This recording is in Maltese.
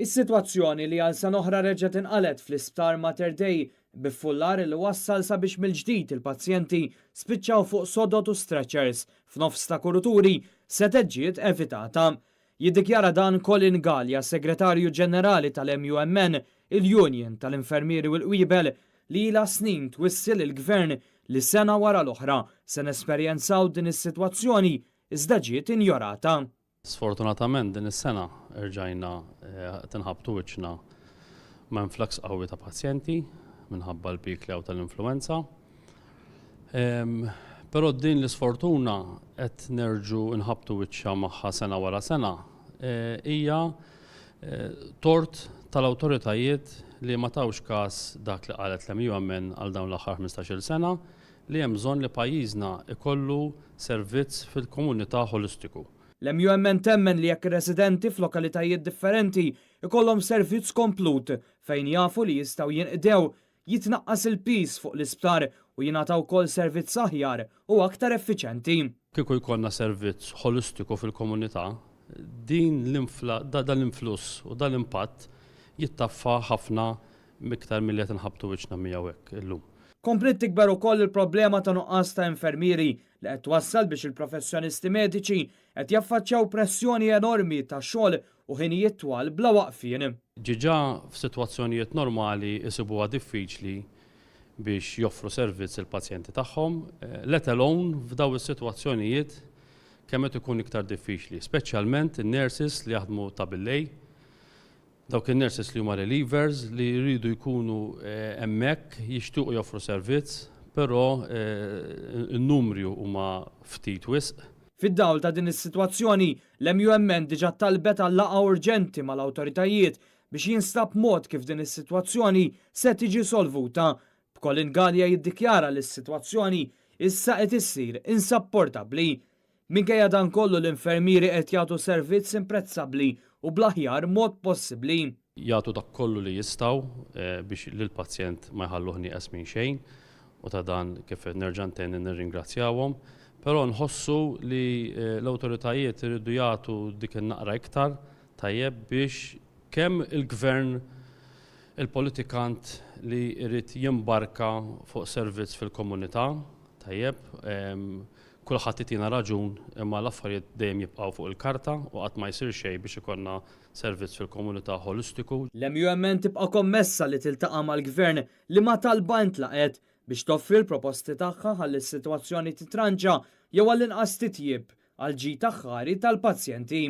Is-sitwazzjoni li għal san oħra reġgħet inqalet fl-isptar Mater Dei bifullar li wassal sabiex mill-ġdid il-pazjenti spiċċaw fuq sodot u stretchers f'nofs ta' kuruturi setet ġiet evitata. Jiddikjara dan Colin Gallia, segretarju ġenerali tal-MUMN, il-Union tal-Infermieri u l-Qwiebel, li ilha snin twissil il-Gvern li sena wara l-oħra se nesperjenzaw din is-sitwazzjoni iżda ġiet injorata. Sfortunatament din is-sena rġajna tinħabtu wiċċna ma' influx qawwi ta' pazjenti minħabba l-piklew tal-influenza. Però din l-isfortuna qed nerġu nħabtu wiċċa magħha sena wara sena hija tort tal-awtoritajiet li ma tawx każ dak li qalet l-MUMN għal dawn l-aħħar 15-il sena li hemm bżonn li pajjiżna ikollu servizz fil-komunità holistiku. L-MUMN temmen li jekk residenti f'lokalitajiet differenti ikollhom servizz komplut fejn jafu li jistgħu jinqdew jitnaqqas il-pis fuq l-isptar u jingħataw wkoll servizz aħjar u aktar effiċenti. Kieku jkollna servizz holistiku fil-komunità, din l-influss u dan l-impatt jittaffa ħafna miktar milli qed inħabtu wiċċna miegħu hekk illum. Komplet tikber ukoll il-problema ta' nuqqas ta' infermieri li qed twassal biex il-professjonisti mediċi qed jaffaċċjaw pressjoni enormi ta' xogħol u ħinijiet twal bla waqfien. Ġiġa f'sitwazzjonijiet normali isibuha diffiċli biex joffru servizz il-pazjenti tagħhom, let alone f'daw is-sitwazzjonijiet kemm qed ikun iktar diffiċli, speċjalment in-nurses li jaħdmu ta' billej, dawk in-nurses li huma relievers li jridu jkunu hemmhekk jixtiequ joffru servizz, però n-numri huma ftit wisq. Fid-dawl ta' din is-sitwazzjoni, l-MUMN diġà talbet għal laqgħa urġenti mal-awtoritajiet biex jinstab mod kif din is-sitwazzjoni se tiġi solvuta. Colin Gallia jiddikjara li s-sitwazzjoni issa qed issir insapportabbli. Minkejja dan kollu l-infermieri qed jagħtu servizz imprezzabbli u bl-aħjar mod possibbli. Jagħtu dak kollu li jistgħu biex lill-pazjent ma jħalluh nieqes minn xejn u ta' dan kif nerġa' ntenni nirringrazzjawhom, però nħossu li l-awtoritajiet iridu jagħtu dik in-naqra iktar tajjeb biex kemm il-gvern il-politikant li jrid jimbarka fuq servizz fil-komunità tajjeb, kulħadd itina raġun imma l-affarijiet dejjem jibqgħu fuq il-karta u qatt ma jsir xejn biex ikollna servizz fil-komunità holistiku. L-MUMN tibqa' kommessa li tiltaqa' mal-gvern li ma talba ntlaqet biex toffri l-proposti tagħha ħalli s-sitwazzjoni titranġa jew għall-inqas titjib għal ġid aħħari tal-pazjenti.